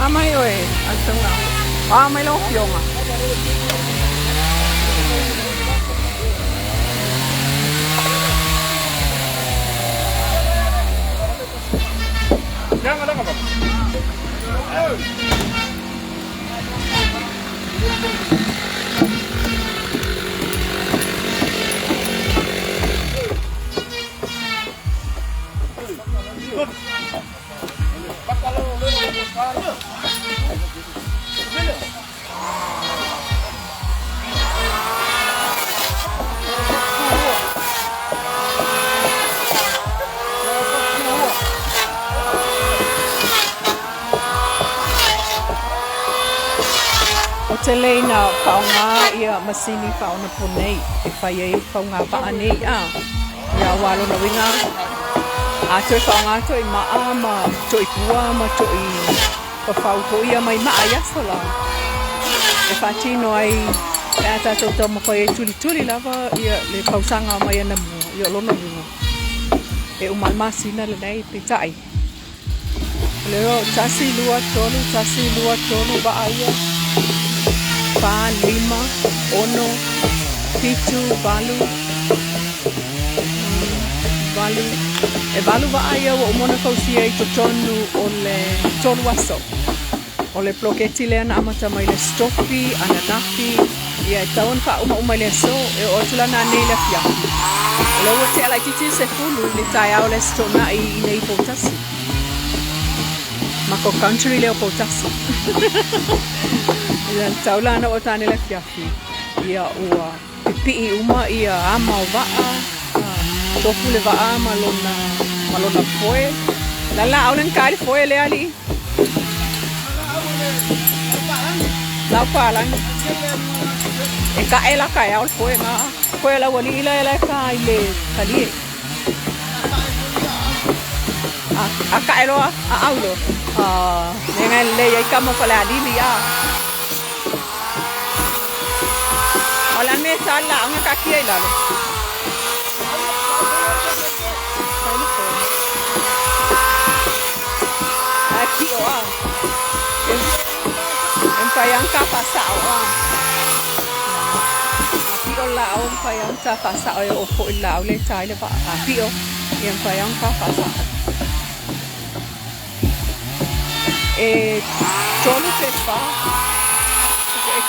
mai oi, atunga. Mai lo fionga. Jangan ada apa. Tele na faunga ia masini fauna punei e fai faunga pa nei ya walo na winga a toi faunga toi ma toi pua ma toi pa fau to ia mai ma ia sola e fatino ai ta to mo foi tuli lava ia le pausanga mai na mo ia lona winga e umal masina le nei pitai leo tasi lua tonu ba ia pa lima ono pitu balu e balu va aia o mona kausia i tonu tonu aso ole ploketi le ana amata mai le stofi ana nafi ia taon fa uma le so e o tula na nei la fia le o te ala titi se fulu le tai au le stona i nei Poutasi mako country le Poutasi ia taula na o tane le fiafi ia ua pipi uma ia ama o vaa tofu le vaa malona foe lala au len kari foe le ali la palang e ka ela ka au foe nga foe la wali ila ka ile kali a ka elo a aulo nenga le ai kamo pala ali ya Hola mesa la ang kakiay lalo. Aquí en payang ka pasao Aquí lao en payang ka pasao o po lao le tai le ba aquí en payang ka pasao. Cholo pepa.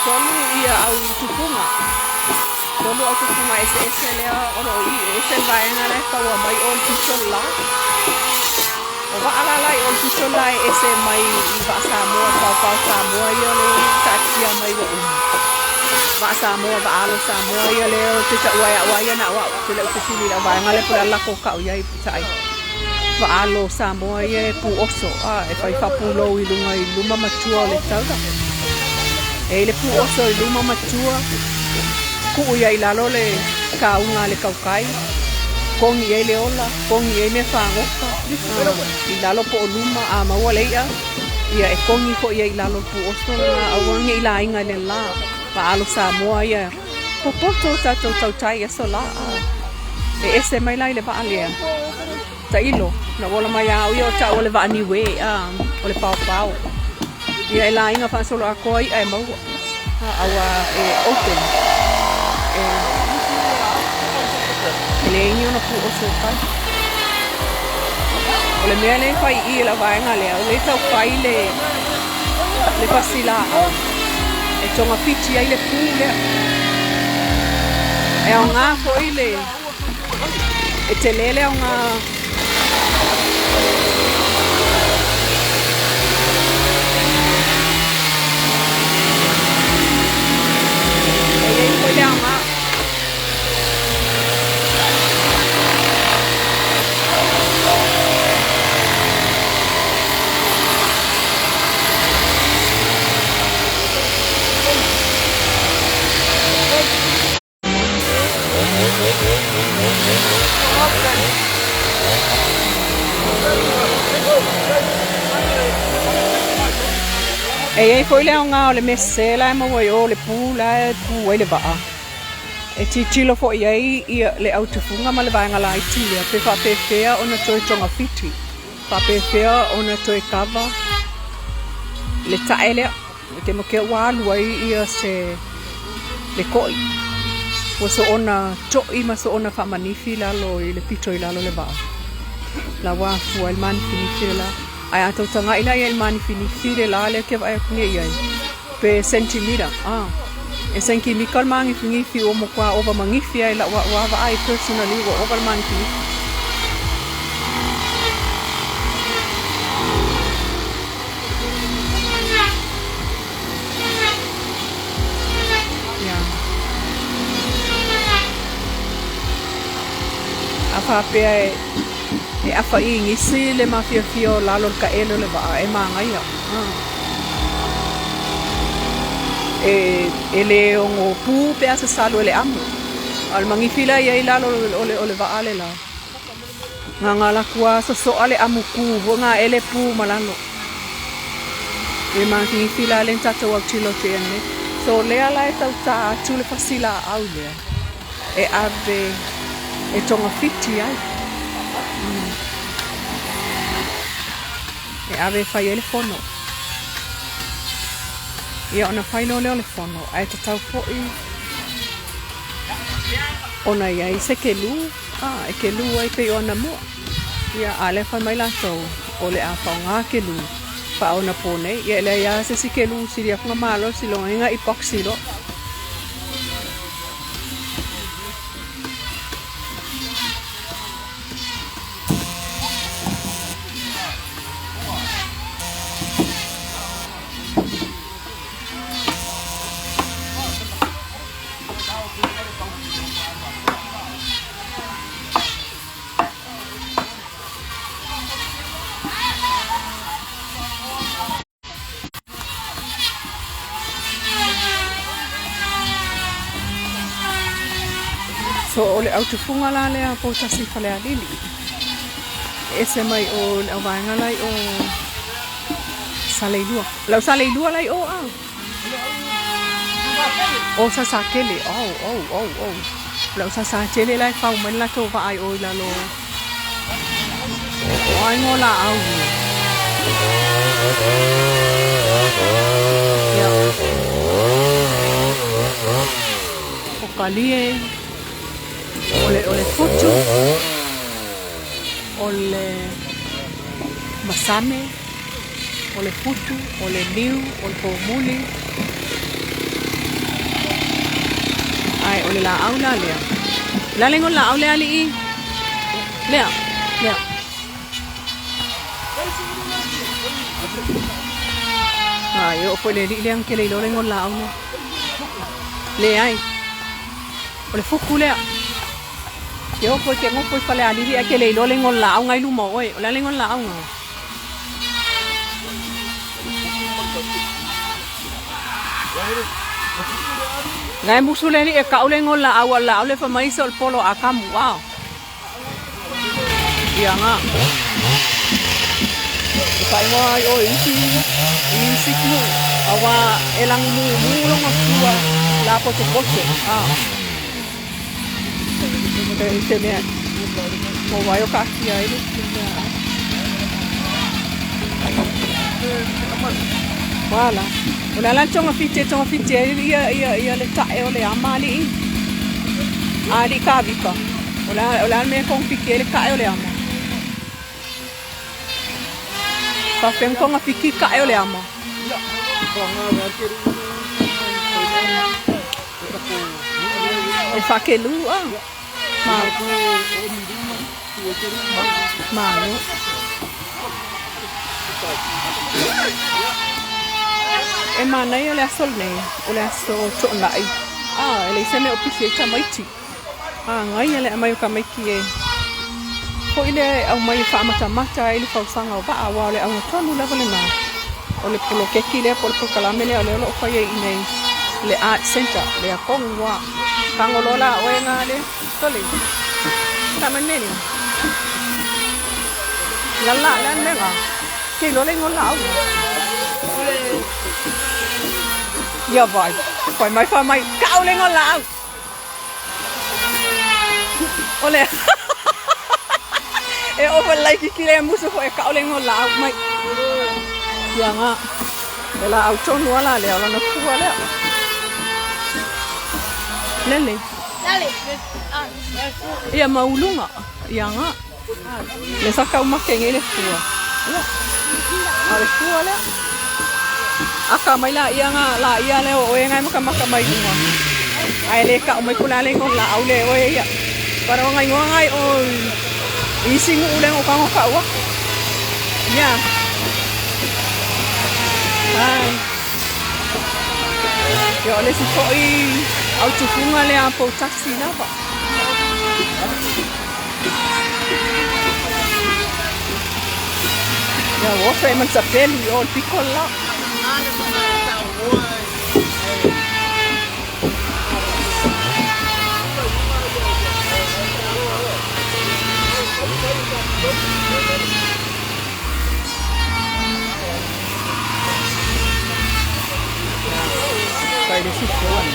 Cholo ia au tupunga. Tolu au tupunga ese lea ono i ese vaenga le kaua mai on tusola. O va ala lai on tusola ese mai i va Samoa Paopao Samoa ia le takia mai o va Samoa va alo Samoa ia le te ta waya na wa te le kusili la vaenga le pula la ko ka ia i tai. Va alo Samoa ia pu oso e fai fa pulo i lunga i luma matua le tauta. E le pu oso i luma matua ku ia i lalo le kaunga le kaukai kongi ia le ola kongi ia me whangoka i lalo po luma a maua leia ia e kongi po ia i lalo pu oso na awangi i la inga le la pa alo Samoa ia popoto tato tautai eso la e ese mai lai le va alia ta ilo na wala mai au ia ta wala va niwe o le Paopao ia i la inga fa solo a koi e maua awa e open leño no pudo sopa le mea le fai i la vaenga le le tau fai le pasila e tonga piti ai le pule e nga foi le e te lele nga e foi le nga e foi le nga o le mesela e mawai o le pula e pu ai le vaa e titilo fo iai ia le autofunga ma le vaenga la itilia pe fa pefea ona toi tonga fiti fa pefea ona toi kava le tae lea. Ke mo ke walu ai ia se le koi. O so ona choi ma so ona whamanifi lalo i le pito i lalo le vao. La wafu al manifinifi la. Ai atau tanga ila i al manifinifi le la le ke vai kunia iai. Pe sentimita. E senki mikal mangifingifi o mo kwa ova mangifi ai la wa ai personally o over manifinifi. Apapea e afa i ngisi le mafia fio lalo ka elo le va e manga ia. E le ongo pu pe asa salo le amu. Al mangifila ia i lalo ole va ale la. Nga la kua so ale amu ku nga ele pu malalo. E mangifila le tata wa chilo te ane. So le ala e tau ta tule fasila au le. E ave e tonga fiti ai. E ave fai ele fono. Ia ona fai no le fono. Ai te tau foi. Ona ia i se ke lu. E ke lu ai pe ona mua. Ia ale fai mai lato. O le a whaunga ke lu. Pa ona pone. Ia le ia se si ke lu siri a whunga malo si longa inga i poksilo. So ole au te funga la lea Poutasi whale a lili. E se mai o le au vaenga lai o Saleilua. Lau Saleilua lai o au. O Sasakele. Lau Sasakele lai whau mani la tau vaai o i lalo. O ai ngō la au. O kalie. Ole futu, ole masame, ole futu, ole liu, ole pomuli. Ai, ole la au la lea. La lengon la au lea li i. Lea. Ai, o po le li leang ke leilo lengon la au lea. Le ai. Ole fuku lea. Yo po ke ngo po fale ali dia ke leilo lengon la au ngai lu mo oi ola lengon la au ngo ngai musule ni e ka lengon la au le fa mai sol polo akam wow ya nga kai mo yo isi ku awa elang mu lo ngua la po to poche internet. Mau vai o kaki ai ni. Wala. Ola la tonga fite ia le tae o le amali. Ali ka vika. Ola me kong fike le ka o le ama. Pa pen kong fiki ka o le ama. E fa ke lu Malo. E mana ia le asol nei, o le aso tonai. Ele se me opisi e tamaiti. Ngai ele mai o kamaiki e. Ko ile au mai fa mata ile fa sanga o ba wa le au tonu le vole na. O le polo keki le polo kalame le o fa ye nei. Le art center le akongwa. Kangolola o nga le tole. Taman neni. Lala lan menga. Ke lo le ngola au. Ya vai. Phải mai cạo lên ngon lạ. Ole. E over like kile musu phải cạo lên ngon lạ mày. Ya nga. Ela au tonu ala le ala na kua le. Lele. Ia maulunga. Ia nga. Le saka umake ngele kua. Ia. Ale kua le. Aka mai la ia nga la ia le o e ngai maka mai lunga. Ai le ka o mai kula le ngol la au le o ia. Para ngai ngai oi. Isi ngu ule o kango ka wa. Ya. Ai. Yo le si foi au tufunga le a Poutasi na ba. Ya wo fe man sa peli o pikola. Vai desse fone.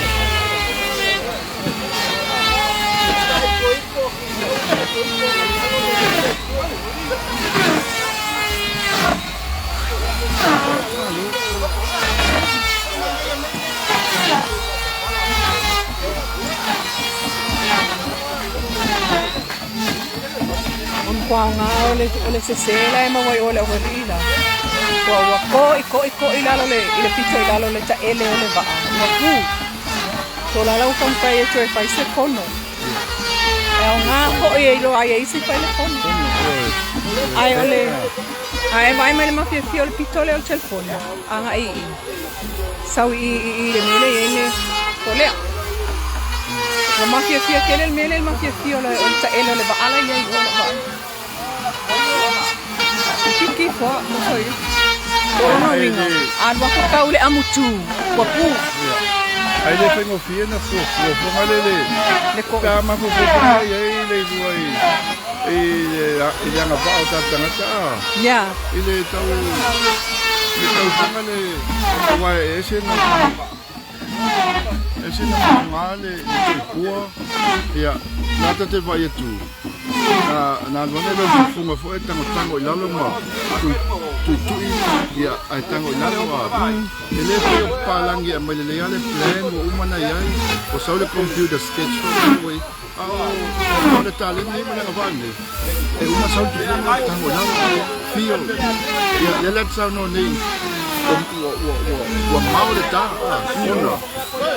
Nga ole se sela e mawai ole o rila. Ko ilalo le ile pito ilalo le ta ele ole va. Na pu. To la la ukam pai e toi pai se kono. E nga ko e ilo ai isi pai le kono. Ai ole. Ai mai ma fi ole pito le o telefono. Anga i. Sau i le mele ele tole. Ma mafia kele le mele mafia ole ta ele ole va ala ia ole va. Kiki fo mo foi. Ono ringo. Alwa ko kaule amutu. Wapu. Ai le fengo fie na fo ngale le. Le ko ka ma fo ai le duai. E ya na ba o ta ta. Ya. Ile tau ngale wa ese na ngale ko ya nata te vai tu. Na lone lo funga fo tango ilalo ma tu ya ai tango ilalo wa ele pe palangi a mai le ale plan o umana yai o sa le computer sketch fo we o le tale ni me na vale e uma sa tu tango ilalo fio ya let sa no ni o mau le ta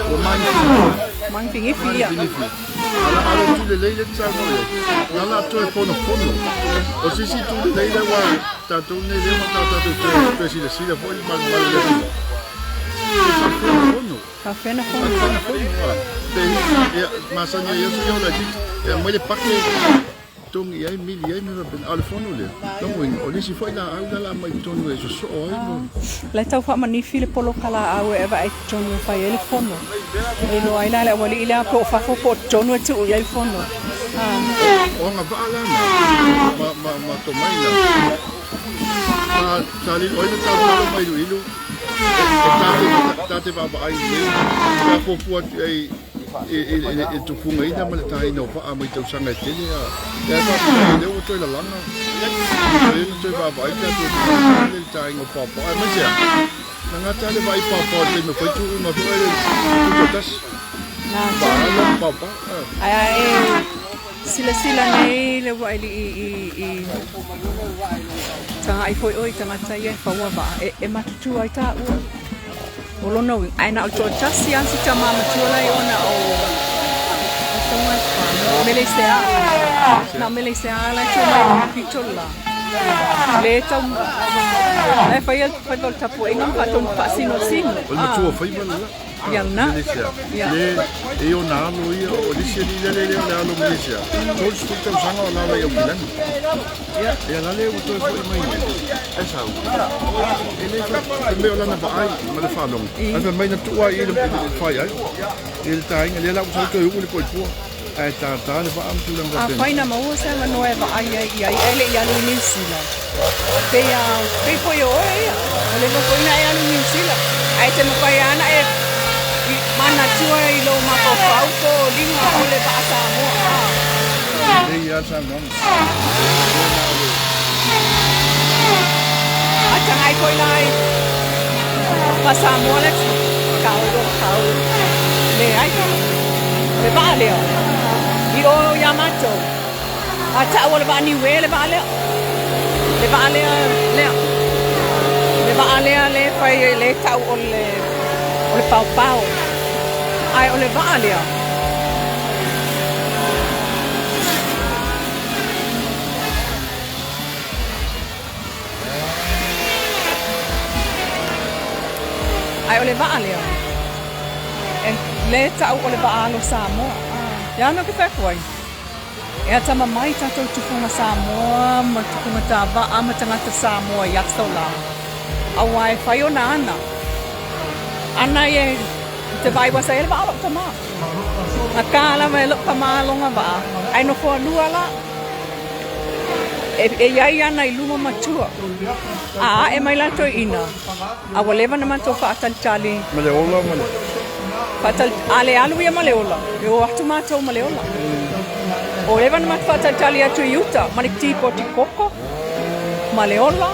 o man fingi fia ala tu le leile tsa no le ala to e fono o si tu le leile wa ta tu ne le ta tu si le sila foi mal le café na fono masanya yo la dit e mo le pakke tung ia mil ia me ben al fono le donc o le si foi la ala mai tonu e so o la tau fa mani file polo kala au e va e tonu fa ele fono e lo ai la wali ila po fa po tonu tu ia fono o nga va ala ma to mai la ma tali o ina ta mai ilu tate va ai le po po ai e tu funga ina ma ta ina fa mai tau sanga tele ya fa le o to la lana e to va ai ta tu le ta ina pa pa ma ja na tale vai pa pa te me foi tu ma foi Poutasi na pa pa ai sila nei le vai i tanga ai foi oi tanga tai fa wa ba e matu ai ta o lo no ai na to Poutasi an si tama matu la i ona o Samoan Melesea na Melesea la to mai pitola le tau e fai al fai vol tapo engam pa ton pa sino o le tu fai mal yang na le e o na no ia o le si le no Melesea tol stu tau sanga o la ia bilan ya la le o to fai mai e sa ele me o la na ba ai ma le fa long a mai na tu ai ele fai ai ele ta inga le la o to u le ko ai ta le va am tu lang a fai na mo sa ma no e va ai ele ia ni New Zealand pe foi oi le va foi na ia ni New Zealand ai te no fai ana e mana tua i lo ma ko auto linga o le va sa mo le ia sa mo a tanga ai foi lai Nga Samoa le kau le ai le ba le I o Yamato a ta o le ba ni we le ba le le fai le tau o le Paopao ai o le ba le ai o le va leo e le tau o le va alo Samoa ya no ke foi e ata mai tato tupunga Samoa ma tupunga tava ama tangata Samoa ya stola awai fai ona ana ye te vai wa sai le va alo tama akala mai lo tama longa va ai no fo lua la e iai ana I luma matua e mai lato ina a waleva na mato fatal chali Maleola male fatal ale alu ia maleola e o atu mato maleola o leva na mato fatal chali atu Utah mani tipo ti koko maleola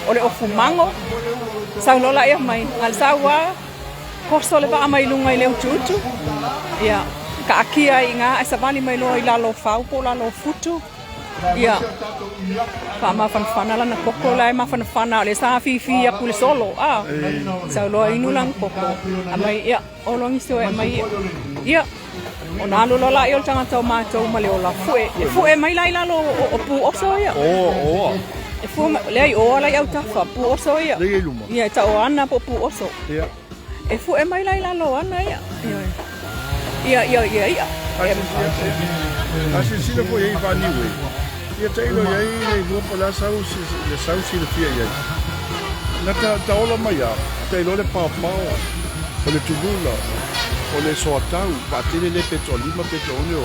o le ofumango saulola ia mai al sawa koso le va mai lunga I le utu ia ka akia inga e savali mai lo I lalo fau po lalo futu ia fa ma fanfana la na koko la ma fanfana le sa fifi ya kule solo sa lo inu lang koko mai ia o longi so e mai ia ona lo la yo tanga to ma to ma le ola fue mai la lo o pu oso ia e fu le ai o la ya ta fa pu oso ia ia ta o ana po pu oso ia e fu e mai la lo ana ia Asi sila po yai vani we. Ia tailo yai le lua pala sau sila fia yai. Nata taola mai a, tailo le Paopao, o le tulula, o le soatau, patele le petrolima petrolio.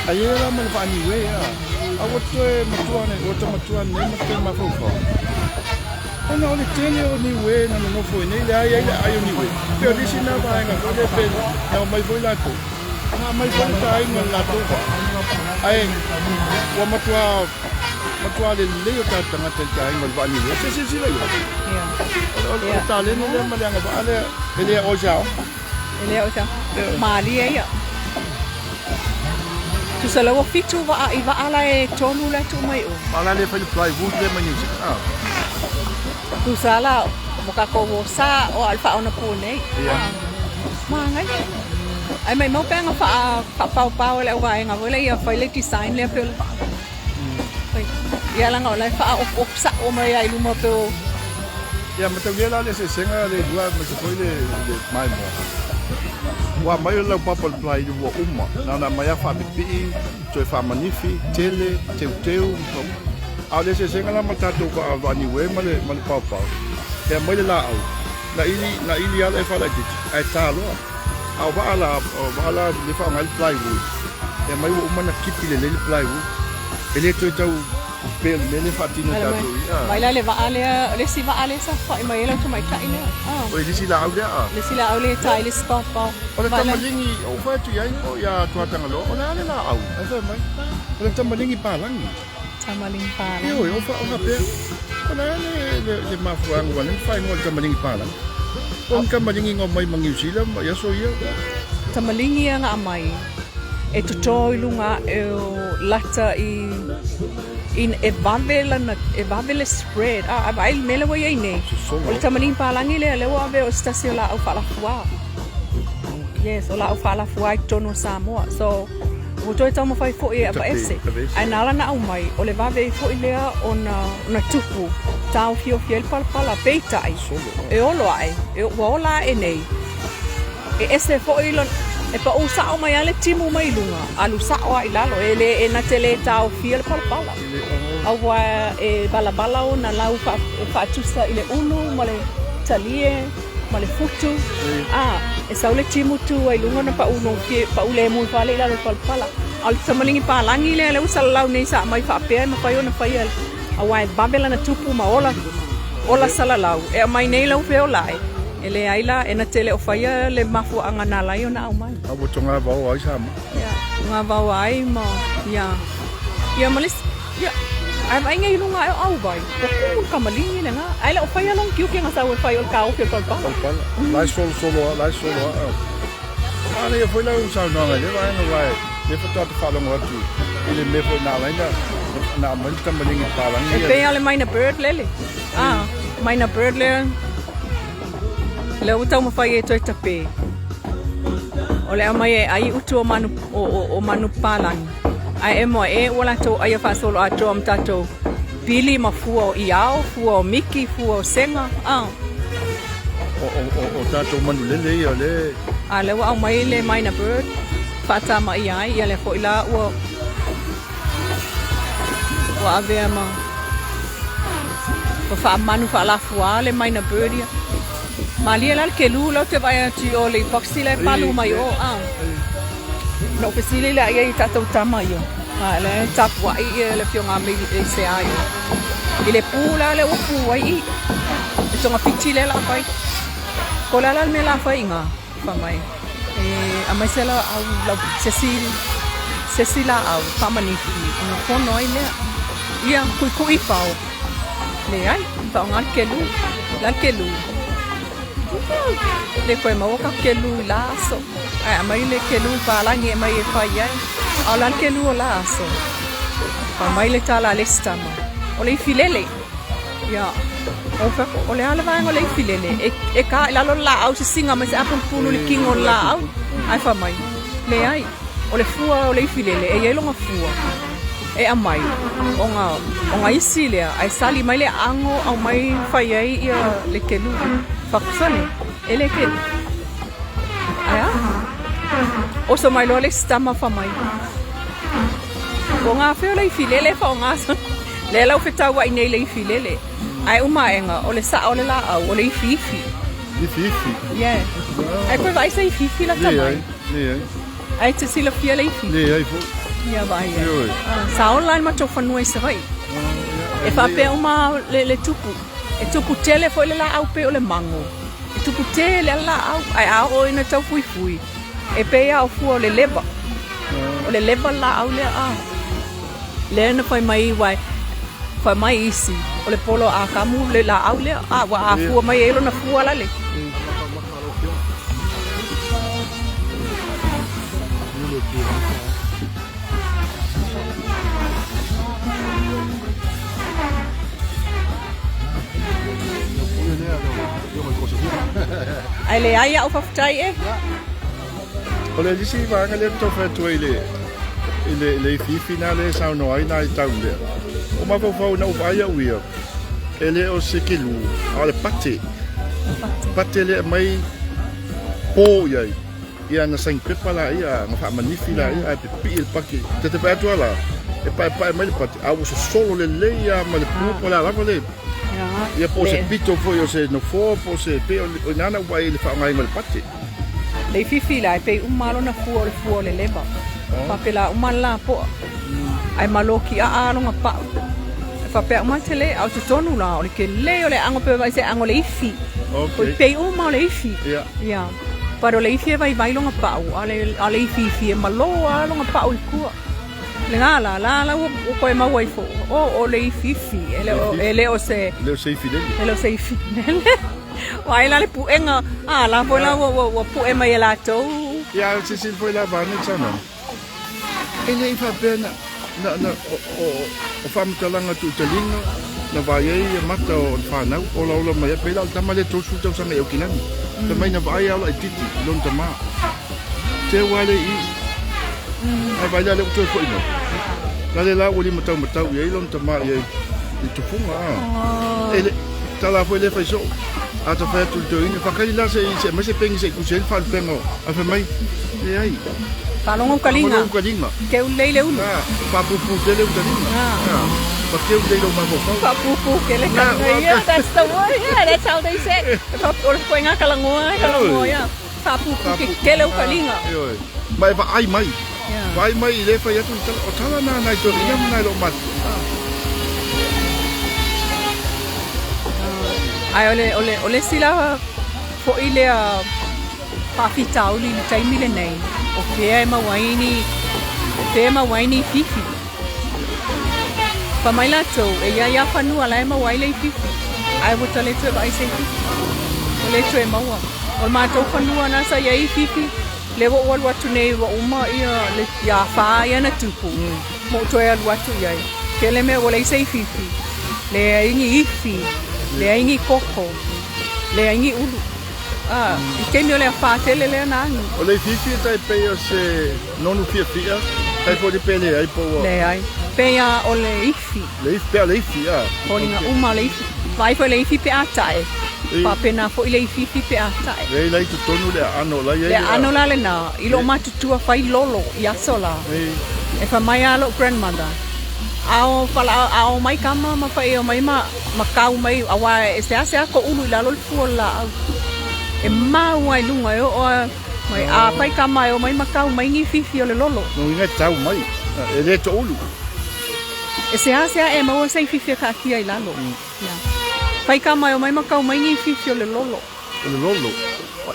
Aie la ma le vani we a. Awa toe matuane, ota matuane, matoe mafaufa. Ona o le tene o ni we na nofo nei le ai o ni we. Pero disi na vaenga, o le pe, na mai foi lato. Mai foi tai na lato. Ai, wa matua le o tanga tai ngal vani le. Se la yo. O tale no le malanga vale, ele o jao. Mali ia. Tu sala wa fitu va ala e tonu la tu mai o. Ala le fai plywood le mani. Tu sala moka ko sa o alfa ona pone. Mangai. Ai mai mau penga fa Paopao le wa nga vole ia fai le design le pe. Ia la ngola fa o sa o mai ai luma pe. Ia matangela le se senga le dua ma se foi le mai mo. Wa mai la papa play de wa umma. Na mai fa pi to fa manifi tele teu. Au le se senga la matato ko avani we ma le Paopao. E mai la au. Na ili ala fa la dit. Ai talo. Au bala le fa ngal plywood e mai o mana kipi le plywood ele to tau pel le fa tino tatu mai la le va si va ale sa fa mai la to mai ta ile o le si la au le si la au le tai le spot pa o le tamalingi o fa tu ia o ya to tanga lo o le la au e fa mai o le tamalingi palangi yo fa pe o le mafuang wa le fa ngol tamalingi palangi on kamalingi ngomai mangiusila ya so ia tamalingi nga mai e to lunga e lata in evavela spread ai mele wa nei o tamalingi palangi le wa ve o stasio la o fala fua yes o la o fala fua tono Samoa so o to tamo fai fo e ba ese ai nala na mai o le vave fo ile ona tupu tau fio fiel pala peita ai e olo ai e wola e nei e ese fo ilon e pa o sa o mai ale timu mai lunga alu sa o ai lalo ele e na tele tau fiel pala au e bala o na lau fa tusa ile ulu male talie male futu e sa ole timu tu ai lunga na pa uno pa ule mu fale lalo pala al tamalingi palangi le usal lau nei sa mai fa pe ma fa yo na fa ia awai babela na tupu ma ola salalau e mai nei lau fe olai ele aila e na tele o faia le mafu anga na lai ona au mai a botonga ba o ai sama ya nga ba ai ma ya malis ya Ai mai ngai lunga au vai. Ko kamalingi nga. Ai la fai along kiu ke nga sa fai o kau ke pal pal. Lai solo. Ana foi lá usar não ele vai não vai. Depois tu fala um outro. Ele me foi na ainda na mas kamalingi palang. E pe ale mai na bird lele. Mai na bird le. Le utau ma fai e toi tape. Ole mai ai utu o manu palang. Ai e mo e wala to ai fa solo a to am tato pili ma fua o iao fua o miki fua o senga o tato manu lele ia le ale wa mai le mai na bird fata ma ai ia le fo ila wa ave ma fa manu fa la fua le mai na bird ia malia la ke lu lo te vai ti o le foxile palu mai o no pesile la ia tato tamayo le tapua i le fionga me i se ai ile pula le upu ai i tonga pitile la fai kola la me la fai nga fa mai a mai sela au la Cecila au famani no fono ai le ia kui pau le ai pa ngal kelu le koe mawaka kelu laso ai mai le kelu pala nge mai e fai ai au lan kelu o laso pa mai le tala le stama o le filele ya o le ala vai o le filele e ka la lo la au se singa mai se apun pulu le kingo la au ai fa mai le ai o le fua o le filele e yelo nga fua e amai o nga isilia ai sali mai le ango au mai fai ai ia le kelu Fakfane, ele ke. Aya. O so mai lo le stama fa mai. O nga fe le filele fa nga. Le la feta wa nei le filele. Ai uma enga o le sa o le la o le fifi. Di fifi. Yeah. Ai ko vai sai fifi la tamai. Nee. Ai te sila fia le fifi. Nee, ai fo. Ya vai. Sa online ma to fa no ese vai. E fa pe uma le tupu. E tupu tele foi le la au pe o le mango. E tupu tele la au ai au ina tau fui. E pe au fu o le leva. O le leva la au le a. Le na foi mai wai. Foi mai isi. O le polo a kamu le la au le a wa a fu mai elo na fu ala le. Ai le ai au faftai e? O le lisi vanga le to fa to ile fifi na le sa no ai na i tau le. O ma fo na o vai au ia. Ele o sekilu, ale pate le mai po ia. Ia na sang pepa la ia, ma fa manifi la ia pe pil paki. Te pa to la. E pa mai pate, au so solo le ia ma le pu la la le. Ia po se pito foi o se no fo po se pe o nana vai le fa ngai mal pati le fifi la pe un malo na fu le leva pa pela un mala po ai maloki a nga pa fa pe un tele au te tonu la o ke le o le ango pe vai se ango le ifi pe un malo le ifi ya pero le ifi vai longa pa ale ifi e malo longa pa o ku le ngala la o ko ma wai fo o le fifi ele o se filele wai la le pu enga la fo la wo pu e mai la to ya se foi la vane tsana ele fa pena na o fa mtalanga tu talinga na vai e mata o fa na o la mai pe la tama le to su tau sanga yo kinan te mai na vai ala titi lon tama te wale i ai vai la le to ko ino la le la o li matau ye lon tama ye i tupunga ele tala foi le fa so ata fa tu to ina fa kali la se me se pengi se ku se fa pengo a fa mai e ai palongo kalinga ke un leile uno pa pu tele un kalinga pa ke un leile ma pa pu ke le kalinga that's the word yeah that's how they say pa or poinga kalangoa ya pa pu ke le kalinga mai va ai mai vai mai le fa ya tu o tala na to ina na lo mat ai ole sila fo ile a pafitau li tai mile nei o fe ma waini fifi Pamailato, ia whanua lai mawai lei fifi. Ai wata le tue vai sei fifi. O le tue maua. O le mātou whanua nasa iai fifi. Le wo walu atu nei wa uma ia le ia whaa ia na tupu. Mo toe alu atu iai. Ke le mea o le sei fifi. Le ingi ifi. Le ingi koko. Le ingi ulu. I kemi o le whaa tele le nani. O le fifi tai pei o se nonu fia fia. Tai po di pele ai po. Le ai. Pea o le ifi. Le ifi pea le ifi Holinga uma le ifi. Vai foi le ifi pe atae. Pa pena foi le ifi pe atae. Le lai tu tonu le ano la ye. Le ano la le na. Ilo matutua fai lolo i asola. E fa mai alo grandmother. Ao fala ao mai kama ma fai o mai ma kau mai awa e se ko ulu la lo fuola. E mau ai lunga o mai a fai kama o mai ma kau mai ngi fifi o le lolo. No inga tau mai. E le to ulu. E se e mau sei fifi ka kia i lalo. Fai kama o mai ma kau mai ngi fifi o le lolo. Le lolo.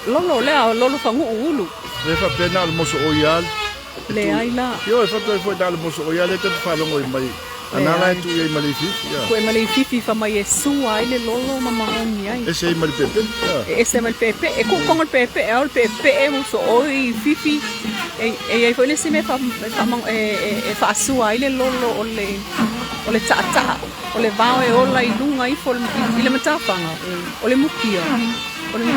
Lolo lea lolo fangu ulu. Le fa pena al moso oyal. Le ai la. Yo e fa to foi dal moso oyal e te fa longo i mai. Anala tu e mai fifi. Ko e mai fifi fa mai su ai le lolo mama oni ai. E se mai pepe. E se mai pepe e ko con el pepe e el pepe e moso oi fifi. E foi le se me fa fa su ai le lolo o le tata. O le vao e ola i lunga i fol i le matawhanga. O le mukia.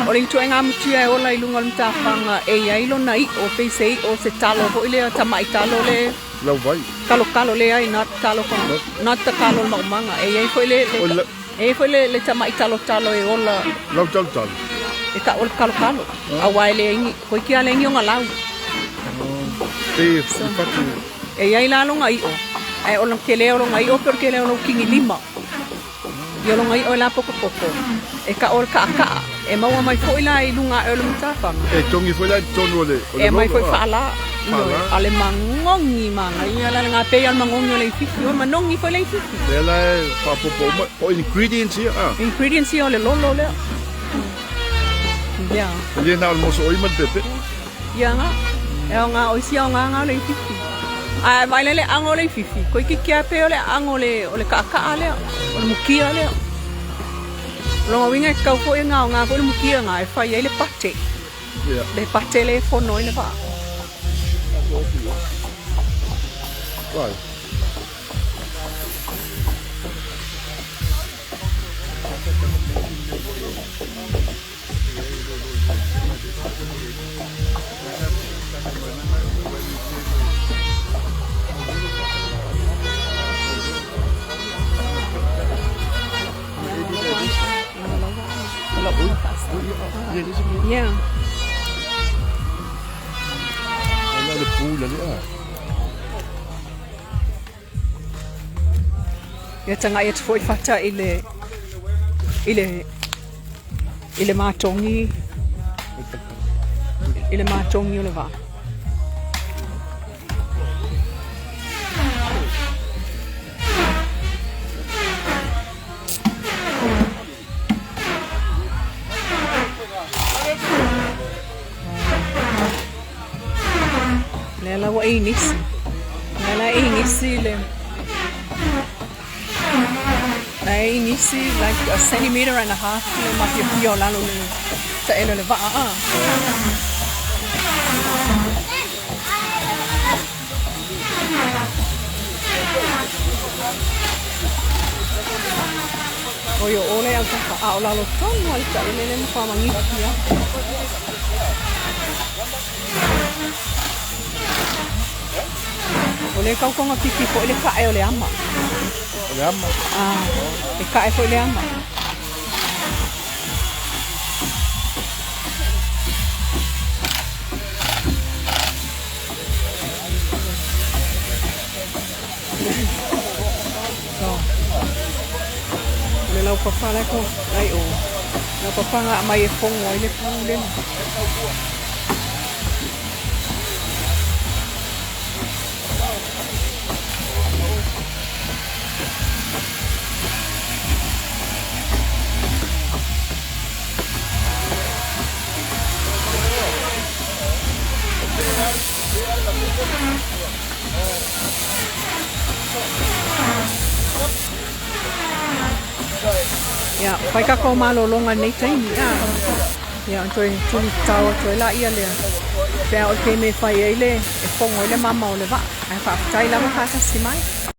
O le tuenga mutia e ola i lunga o le matawhanga. E ai lona i o peisei o se talo. Ho i le tamai talo le... Lau vai. Kalo le ai nat talo kono. Nat ta kalo le maumanga. E ai foi le tamai talo e ola... Lau talo. E ka ola kalo. Awai le ingi. Hoi kia le ingi o ngalau. E patu. E ai la longa i o. Ai o long kele o long ai o porque le o long kingi lima. Yo long ai o la poco. E ka or ka. E mau mai foi la i lunga e o long tafang. E tongi foi la tonu le. E mai foi fala. Ale mangongi manga. Ia la nga pe al mangongi le fifi. O manongi foi le fifi. E la fa popo o ingredients here. Ingredients here le lolo le. Ya. Le na almoso o iman pepe. Ya nga. E nga o sia nga le fifi. Ai mai le ango le fifi. Ko ki kia pe ole ango le ka ale. O le mukia le. Lo winga ka ko nga ko le mukia nga e fa ye le pate. Ya. Le pate le fono le ba. Vai. Yeah. Olha le pula ali. Ia tanga ia foi fata ile matongi o le va. Lela wa inisi. Lela inisi le. Ai inisi like a centimeter and a half le mafia la lo le. Sa elo le va Oyo ole al ka ala lo tono al ka le fa mangi ya. Ole kau konga pipi po ile ka ole ama. Ole ama. E ka e po ile ama. Ole lau papa la ko ai o. Lau papa nga mai e fongo ile fongo le. Ia, pai ka ko malolonga nei taimi, ia. Ia, toi tuli tau toi la ia lea. Pea o ke me whai eile, e whongo ele mama o le wa. Ai whaafutai lama kātasi mai.